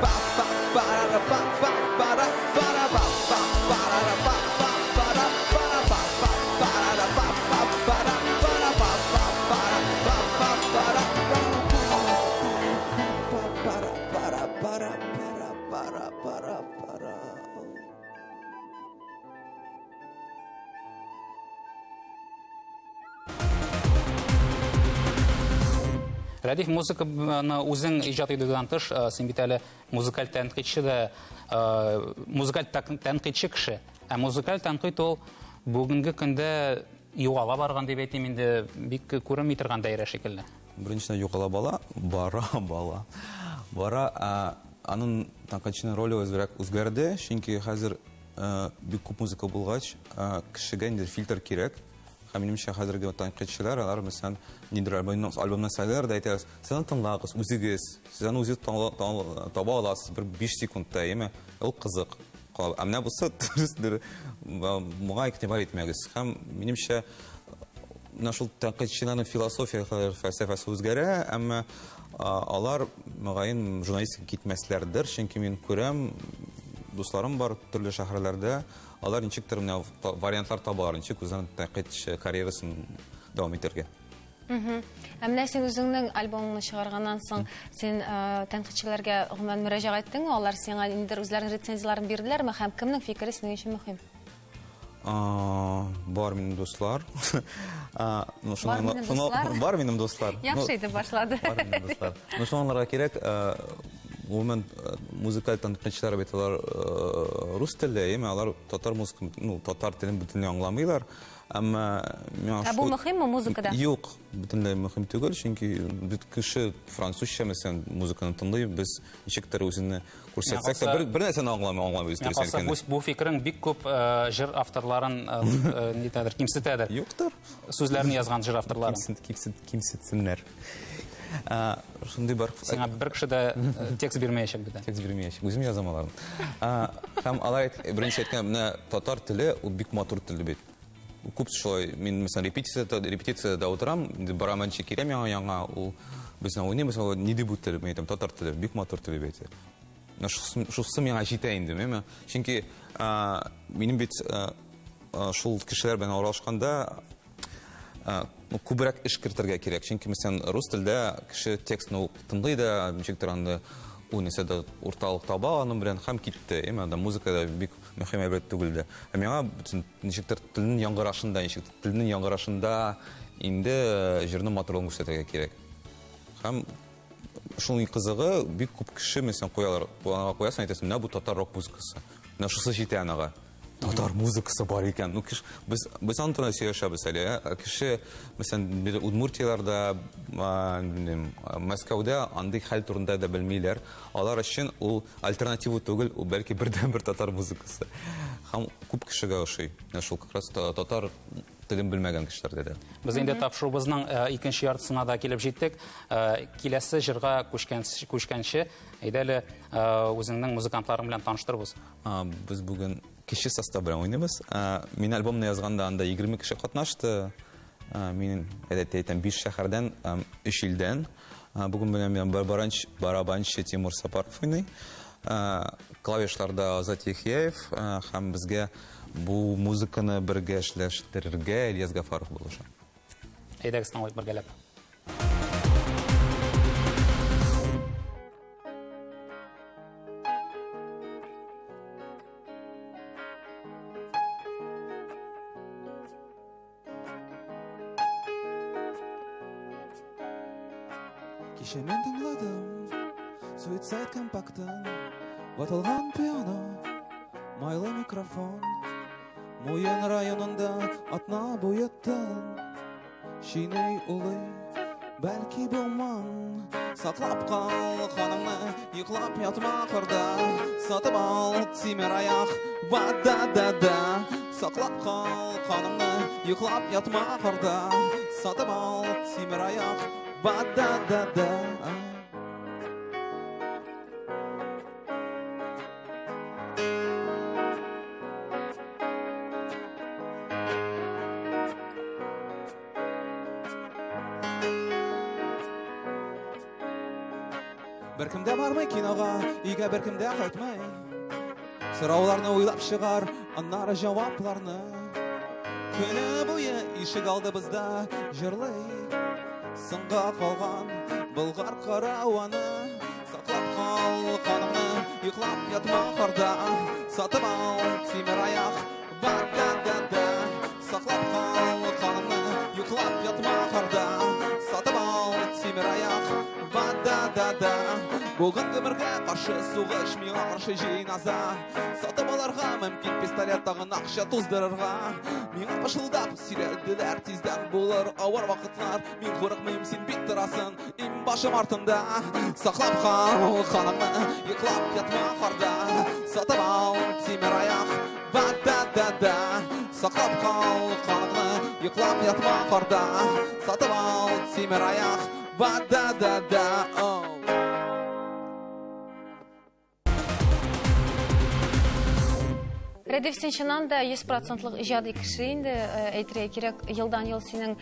Ба-ба-ба-ра-ра, ба-ба-ба-ра, ба-ра-ба-ба, ба-ра-ра, ба-ба-ба-ра, ба-ра-ба-ба, ба-ра-ра, ба-ба-ба-ра, ба-ра-ба-ба-ра, ба-ба-ба-ра, ба-ра-ба-ра-ба-ра-ба-ра-ба-ра-ба-ра. Радиф, музыканы үзең иҗат итүдән тыш, син бит әле музыкаль тәнкыйтьче дә, музыкаль тәнкыйтьче кеше. Ә музыкаль тәнкыйть ул бүгенге көндә югала барган дип әйтим инде, бик күренми торган даирә шикелле. Беренчедән югала бала, бара, аның тәнкыйтьченең роле үзгәрде, чөнки хәзер бик күп музыка булгач, кешегә инде фильтр кирәк. Һәм минемчә хәзерге тәнкыйтьчеләр, алар мәсәлән, нидер альбомны сөйләр дә әйтәләр, сез тыңлагыз, үзегез, сез аны үзегез таба аласыз, бер 5 секундта, яме, ул кызык. Ә менә булса, дөрестер, моңа игътибар итмәгез. Һәм минемчә, менә шул тәнкыйтьчеләрнең философия, фәлсәфәсе үзгәрә, әмма алар мөгаен журналистика китмәсләрдер, чөнки мин күрәм, дусларым бар төрле шәһәрләрдә, алар ничектер менә вариантлар табалар, ничек үзенең тәнкыйтьче карьерасын дәвам итәргә. Ә менә син үзеңнең альбомыңны чыгарганнан соң син тәнкыйтьчеләргә гомумән мөрәҗәгать иттеңме? Алар сиңа инде үзләренең рецензияларын бирделәрме? Һәм кемнең фикере синең өчен мөһим? Бар минем дуслар. Бар минем дуслар? Яхшы итеп башлады. Бар минем дуслар. Шуларга кирәк, гомумән музыкаль тәнкыйтьчеләр бит алар рус телле, яме алар татар музыкасын, татар телен бөтенләй аңламыйлар. Әмма миңа бу мөһимме музыкада? Юк, бөтенләй мөһим түгел, чөнки бит кеше французча мәсәлән музыканы тыңлый, без ничектер үзенне күрсәтсәк тә бер нәрсәне аңламыйбыз дөресен. Бу фикерең бик күп җыр авторларын нидер кимсетәдер. Юктыр. Сүзләрне язган җыр авторларын. Кимсетсеннәр. Шундый бар. Сиңа бер кеше дә текст бирмәячәк бит. Текст бирмәячәк. Үзем язам аларны. Һәм алар беренче әйткән, менә татар теле ул бик матур тел бит. Күп шулай, мин мәсәлән репетициядә утырам, бараманчы кирәм яңа, ул безнең уйныйбыз, ни дип үтәлеп әйтәм, татар теле бик матур тел бит. Шусы миңа җитә инде, әйме? Чөнки минем бит шул кешеләр белән аралашканда күбрәк эш кертергә кирәк. Чөнки мәсәлән рус телдә кеше текстны тыңлый да, ничектер анда унисе дә урталык таба, аның белән һәм китте. Әйме, анда музыкада бик мөһим әйбер түгел дә. Ә миңа ничектер телнең яңгырашында инде җырның матурлыгын күрсәтергә кирәк. Һәм шуның кызыгы бик күп кеше мәсәлән куясың, әйтәсең, менә бу татар рок музыкасы. Менә шусы җитә анага. Татар музыкасы бар икән. Ну кеше без аны турында сөйләшәбез әле. Кеше мәсәлән Удмуртияларда, Мәскәүдә андый хәл турында да белмиләр. Алар өчен ул альтернатива түгел, ул бәлки бердән-бер татар музыкасы. Һәм күп кешегә ошый. Шул как раз татар телен белмәгән кешеләрдә дә. Без инде тапшырубызның икенче яртысына да килеп җиттек. Киләсе җырга күчкәнче, әйдә әле үзеңнең музыкантларың белән таныштырбыз. Без бүген кеше состав белән уйныйбыз. Мин альбомны язганда анда 20 кеше катнашты. Мин әйтәм 5 шәһәрдән, 3 илдән. Бүген белән мен барабанчы Тимур Сапаров уйный. Клавишларда Азат Яхияев һәм безгә бу музыканы бергә эшләштерергә Ильяс Гафаров булыша. Әйдәгез тыңлыйк бергәләп. Кеше мен тыңладым Suicide компактын Ватылган пиано Майлы микрофон Муен районында атна буеттын Шиней улы Бәлки булмаң Саклап кал ханымны Йоклап ятма кырда Сатып ал тимер аяк Ба-да-да-да Саклап кал ханымны Йоклап ятма кырда Сатып ал тимер аяк Ба-да-да-да Беркемдә бармый кинога, өйгә беркемдә кайтмый. Сорауларны уйлап чыгар, аннары җавапларны. Көне буе ишек алды бездә җырлый. Сыңга калган Болгар караваны. Саклап кал канымны, йоклап ятма карда. Сатып ал тимер аяк, ба-да-да-да. Саклап кал канымны, йоклап ятма карда. Сатып ал тимер аяк, ба-да-да-да. Бүген гомергә каршы сугыш, миңа каршы җиназа. Сатып алырга мөмкин пистолет тагын акча туздырырга. Миңа пышылдап сөйләделәр, тиздән булыр авыр вакытлар. Мин курыкмыйм, син бик торасың, им башым артында. Саклап кал ханымны, йоклап ятма карда. Сатып ал тимер аяк, ба-да-да-да. Саклап кал ханымны, йоклап ятма карда. Сатып ал тимер аяк, ба-да-да-да. Рәдиф, сен чыннан да 100%лык иҗади кеше инде, әйтергә кирәк, елдан-ел синең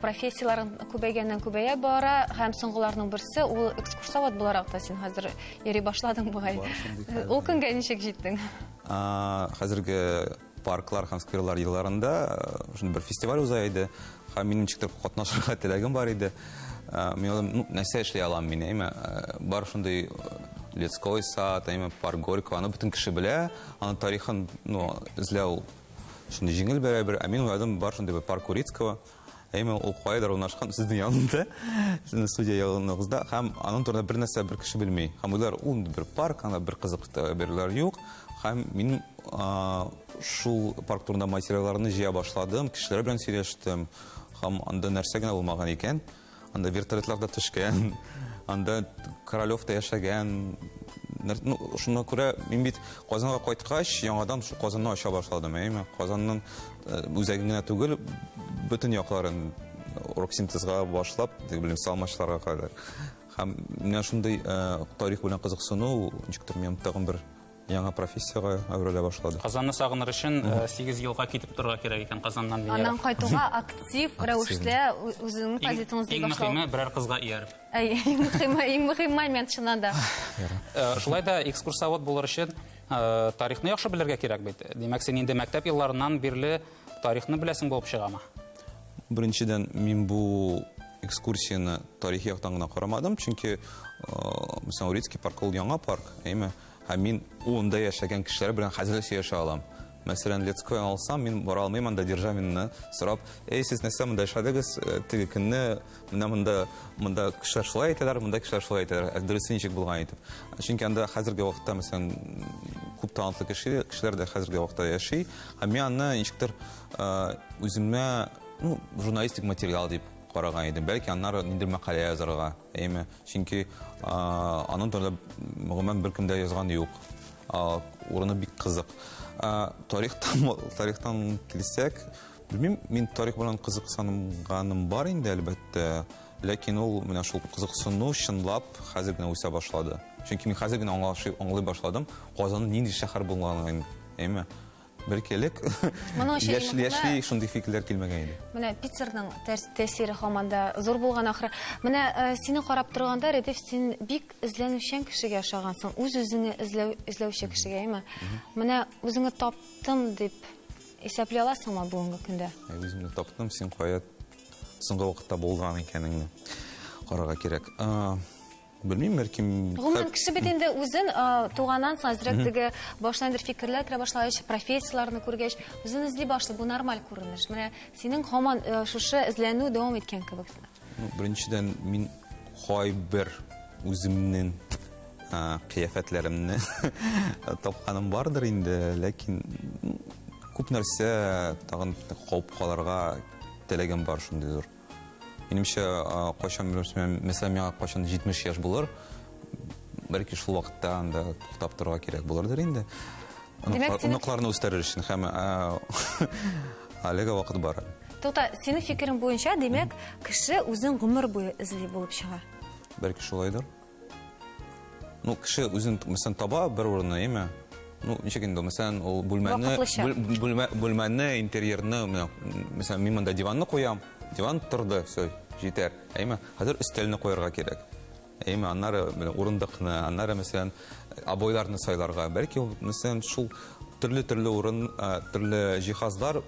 профессияларың күбәйгәннән күбәя бара, һәм соңгыларның берсе ул экскурсовод буларак та син хәзер йөри башладың бугай. Ул көнгә ничек җиттең? Хәзерге парклар һәм скверлар елларында бер фестиваль уза иде. Һәм минем ничектер катнашырга теләгем бар иде. Мин нәрсә эшли алам мин, әйме? Бар шундый Лецкой сад, парк Горького, аны бөтен кеше белә, аның тарихын эзләү шундый җиңел бәрабәр. Мин уйладым, бар шундый парк Урицкого, ул кайдыр урнашкан сезнең янында, сезнең студия яныңызда, һәм аның турында бер нәрсә бер кеше белми. Һәм уйлар, ул бер парк, анда бер кызык берләр юк. Һәм мин шул парк турында материалларны җыя башладым, кешеләр белән сөйләштем. Һәм анда нәрсә генә булмаган икән. Анда вертолетларда төшкән. Анда Королевта яшәгән. Шуңа күрә мин бит Казанга кайткач, яңадан шул Казанны ача башладым. Казанның үзәгенә түгел, бөтен якларын рок-синтезга башлап, салмачларга кадәр. Һәм менә шундый тарих белән кызыксыну, ничектер минем тагын бер яңа профессиягә әверелә башлады. Казанны сагыныр өчен 8 елга китеп торырга кирәк икән Казаннан дигән. Аннан кайтуга актив рәвештә үзеңнең позицияңызны Иң башлау. мөһиме берәр кызга ияреп. Иң мөһим момент чыннан да. Шулай да экскурсовод булыр өчен тарихны яхшы белергә кирәк бит. Димәк, син инде мәктәп елларыннан бирле тарихны беләсең булып чыгамы? Беренчедән, мин бу экскурсияны тарихи яктан гына карамадым, чөнки Мәсәлән, Урицкий парк ул яңа парк, әйме? Һәм мин унда яшәгән кешеләр белән хәзер сөйләшә алам. Мәсәлән, Лецкой алсам, мин бара алмыйм, анда Державинны сорап, сез нәрсә монда эшләдегез, теге көнне монда кешеләр шулай әйтәләр, монда кешеләр шулай әйтәләр. Дөресен ничек булган итеп. Чөнки анда хәзерге вакытта, мәсәлән, күп талантлы кешеләр дә хәзерге вакытта яши. Һәм мин аны ничектер үземә, журналистик материал дип караган идем. Бәлки аннары ниндер мәкалә язарга, әйме? Чөнки аның турында гомумән беркем дә язган юк. Урыны бик кызык. Тарихтан килсәк, белмим, мин тарих белән кызыксынганым бар инде, әлбәттә. Ләкин ул менә шул кызыксыну чынлап хәзер генә үсә башлады. Чөнки мин хәзер генә аңлый башладым, Казанның нинди шәһәр булганлыгын, әйме? Бәлки элек Моның өчен яшьли шундый фикерләр килмәгән иде. Менә Питерның тәэсире һаманда зур булган ахры. Менә сине карап торганда, Редиф, син бик эзләнүчән кешегә охшагансың. Үз-үзеңне эзләүче кешегә, әйме? Менә үзеңне таптым дип исәпләй аласыңмы бүгенге көндә? Үземне таптым, син кая соңгы вакытта булган икәнеңне карарга кирәк. Белмим, бәлки Гомумән кеше бит инде үзен туганнан соң әзрәк теге башландыр фикерләр керә башлагач, профессияларны күргәч, үзен эзли башлый. Бу нормаль күренеш. Менә синең һаман шушы эзләнү дәвам иткән кебек. Беренчедән мин кайбер үземнең кыяфәтләремне тапканым бардыр инде, ләкин күп нәрсә тагын калып калырга теләгән бар шундый зур. Минемчә, кайчан mesela миңа кайчан 70 яшь булыр, бәлки шул вакытта анда туктап торырга кирәк булырдыр инде. Оныкларны үстерер өчен һәм әлегә вакыт бар. Тута, синең фикерең буенча, димәк, кеше үзен гомер буе эзли булып чыга. Бәлки шулайдыр. Кеше үзен mesela таба бер урынны, әйме? Ничек инде, mesela ул бүлмәне, интерьерны, mesela мин монда диванны куям. Диван торды, все, җитәр. Әйме, хәзер өстәлне куярга кирәк. Әйме, аннары урындыкны, аннары mesela обойларны сайларга. Бәлки, mesela шул төрле урын, төрле җиһазлар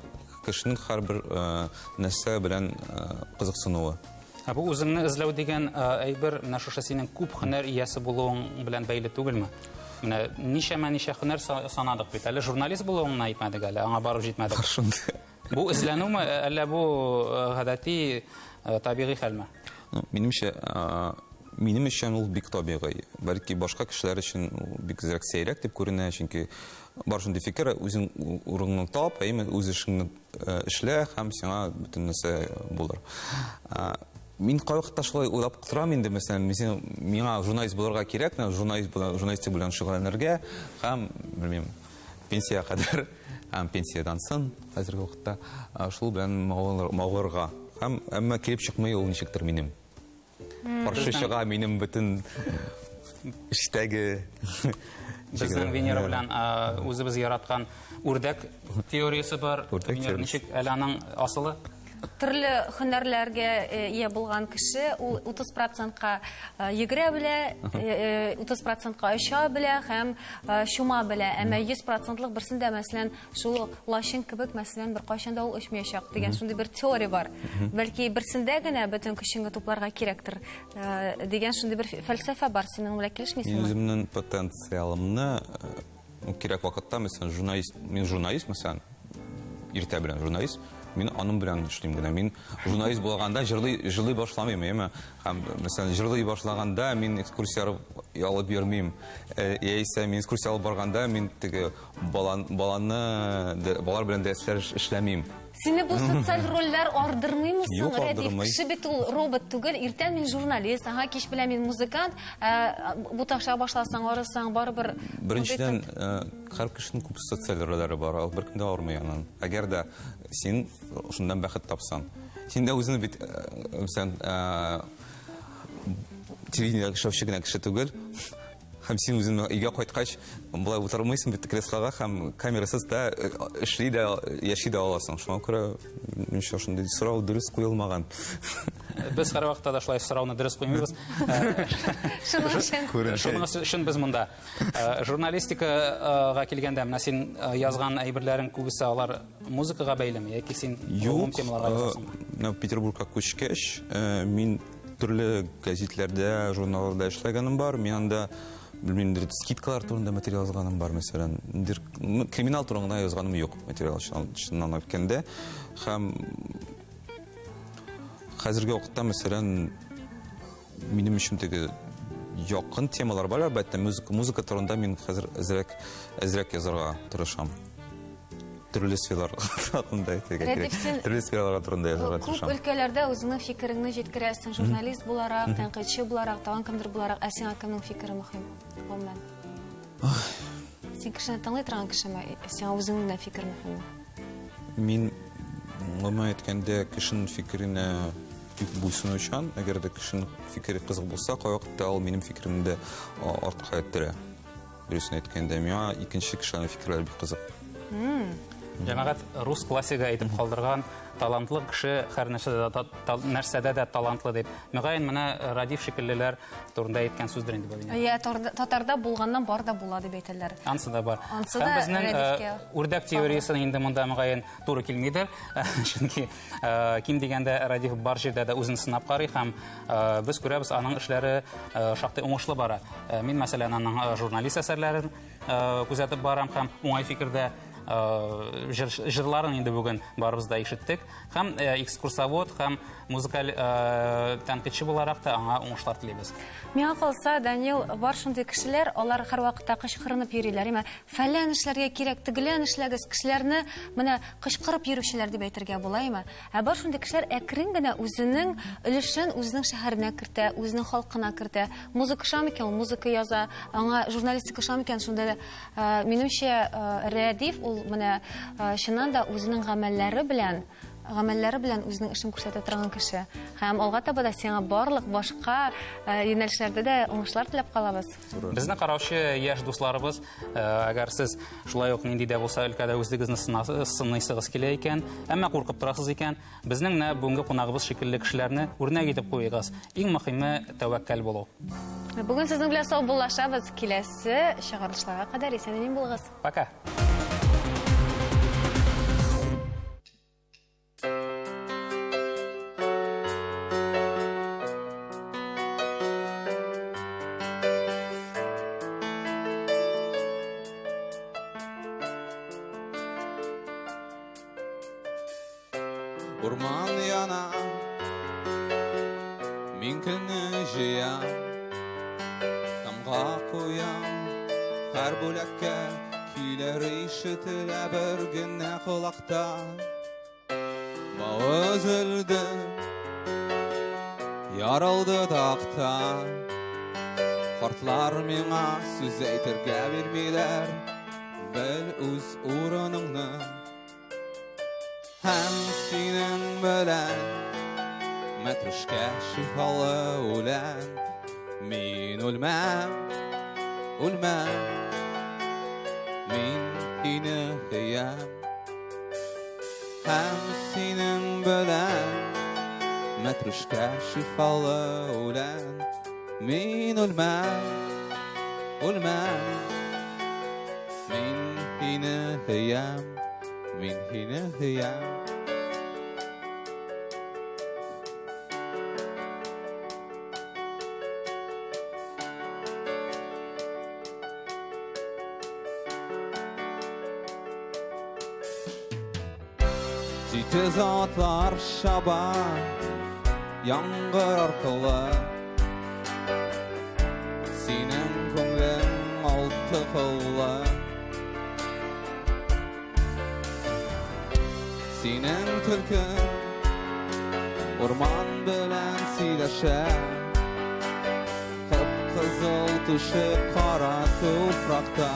кешенең һәрбер нәрсә белән кызыксынуы. Бу үзеңне эзләү дигән әйбер менә шушы синең күп һөнәр иясе булуың белән бәйле түгелме? Менә ничә һөнәр санадык бит. Әле журналист булуыңны әйтмәдек әле, аңа барып җитмәдек. Бу эзләнүме, әллә бу гадәти табигый хәлме? Минем өчен ул бик табигый. Бәлки башка кешеләр өчен бик зирәк сәйрәк дип күренә, чөнки бар шундый фикер, үзең урынны тап, әйме, үз эшеңне эшлә һәм сиңа бөтен нәрсә булыр. Мин кайвакытта шулай уйлап торам инде, mesela миңа журналист булырга кирәк, журналистик белән шөгыльләнергә һәм, белмим, пенсия кадәр, һәм пенсиядан соң хәзерге вакытта шул белән мавырга. Һәм әмма килеп чыкмый ул ничектер минем. Каршы чыга минем бөтен эштәге. Безнең Венера белән үзебез яраткан үрдәк теориясе бар. Венера ничек әле аның асылы? Төрле һөнәрләргә ия булган кеше ул 30%-ка йөгерә белә, 30%-ка оча белә һәм шума белә. Әмма 100%-лык берсендә, мәсәлән, шул лашын кебек, мәсәлән, бер кайчан да ул очмаячак дигән шундый бер теория бар. Бәлки берсендә генә бөтен көчеңне тупларга кирәктер дигән шундый бер фәлсәфә бар. Синең белән килешмисеңме? Үземнең потенциалымны кирәк вакытта, мәсәлән, журналист, мәсәлән, иртә белән журналист, мин аның белән эшлим генә. Мин журналист булганда җырлый башламыйм, әйме? Һәм, мәсәлән, җырлый башлаганда мин экскурсия алып йөрмим. Яисә мин экскурсия алып барганда мин теге балар белән дәресләр эшләмим. Сине бу социаль рольләр ардырмыймы соң? Редиф, кеше бит ул робот түгел, иртән мин журналист, кич белән мин музыкант, бу таша башласаң, арысаң, барыбер. Беренчедән, һәр кешенең күп социаль рольләре бар, беркем дә армый аннан. Әгәр дә син шундан бәхет тапсаң, син дә үзең бит, мәсәлән, телевидениедә эшләүче генә кеше түгел. Һәм син үзең өйгә кайткач, булай утырмыйсың бит креслога һәм камерасыз да эшли дә, яши дә аласың. Шуңа күрә мин шундый сорау дөрес куелмаган. Без һәр вакытта да шулай сорауны дөрес куймыйбыз. Шуның өчен без монда. Журналистикага килгәндә, менә син язган әйберләрең күбесе алар музыкага бәйлеме, яки син гомум темаларга язасың? Петербургка күчкәч, мин төрле газетләрдә, журналларда эшләгәнем бар. Мин анда bilmem skitkalar turunda material yazganım var mesela. Kriminal turunda yazganım yok material şundan ötkende. Hem hazırki vaqtda mesela benim işimdeki yakın temalar var. Elbette müzik turunda men hazır azraq yazarga tırışam. Türlü sferlar hakkında türlü sferlar turunda yazarga tırışam. Күп өлкәләрдә үзеңнең фикереңне җиткерәсең, журналист буларак, тәнкыйтьче буларак, тагын кемдер буларак, сиңа кемнең фикере мөһим? Гомумән. Син кешене тыңлый торган кешеме, сиңа үзеңнең фикер мөһим? Мин гомумән әйткәндә кешенең фикеренә буйсынучан, әгәр дә кешенең фикере кызык булса, кай вакытта ул минем фикеремне дә артка әйттерә. Дөресен әйткәндә, миңа икенче кешенең фикерләре бик кызык. Җәмәгать рус классига әйтеп калдырган талантлы кеше һәр нәрсәдә дә талантлы дип. Мөгаен менә Радиф шикеллеләр турында әйткән сүздер инде бу. Татарда булганнан бар да була дип әйтәләр. Ансы да бар. Ансы да Безнең Радифкә. үрдәк теориясын инде монда мөгаен туры килмидер. Чөнки ким дигәндә Радиф бар җирдә дә үзен сынап карый һәм без күрәбез аның эшләре шактый уңышлы бара. Мин мәсәлән аның журналист әсәрләрен күзәтеп барам һәм уңай фикердә җырларын инде бүген барыбыз да ишеттек. Һәм экскурсовод һәм музыкаль тәнкыйтьче буларак та аңа уңышлар телибез. Миңа калса, Данил, бар шундый кешеләр, алар һәр вакытта кычкырынып йөриләр. Фәлән эшләргә кирәк, тегелән эшләгез, кешеләрне менә кычкырып йөрүчеләр дип әйтергә буламы? Бар шундый кешеләр әкрен генә үзенең өлешен үзенең шәһәренә кертә, үзенең халкына кертә. Музыка шамы икән, музыка яза, аңа журналистика шамы икән, шунда минемчә Радиф ул менә чыннан да үзенең гамәлләре белән үзенең эшен күрсәтә торган кеше. Һәм алга таба да сиңа барлык башка юнәлешләрдә дә уңышлар теләп калабыз. Безне караучы яшь дусларыбыз, әгәр сез шулай ук нинди дә булса өлкәдә үзегезне сынайсыгыз килә икән, әмма куркып торасыз икән, безнең менә бүгенге кунагыбыз шикелле кешеләрне үрнәк итеп куйыгыз. Иң мөһиме тәвәккәл булу. Бүген сезнең белән саубуллашабыз. Киләсе чыгарылышларга кадәр исән-имин булыгыз. Пока. Урман яна, мин көнне җыям, тамга куям, һәр бүләккә көйләр ишетелә бер генә колакта. Бау өзелде, ярылды такта, картлар миңа сүз әйтергә бирмиләр, бел үз урыныңны. Һәм синең белән мәтрүшкә шифалы үлән. Мин үлмәм, үлмәм, мин һине һөям. Һәм синең белән мәтрүшкә шифалы үлән. Мин үлмәм, үлмәм, мин һине һөям. Мин һине һөям. Җитез атлар шаба, яңгыр аркылы. Синең күңлең алты кыллы. Синең төлкең урман белән сөйләшә. Кып-кызыл түше кара туфракта.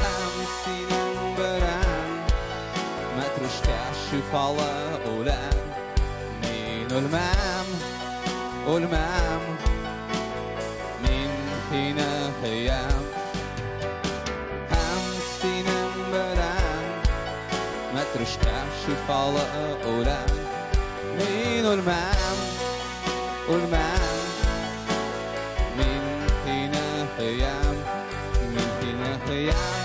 Һәм синең белән мәтрүшкә шифалы үлән. Мин үлмәм, үлмәм, мин һине һөям. Мәтрүшкә шифалы үлән. Мин үлмәм, үлмәм, мин һине һөям. Мин һине һөям.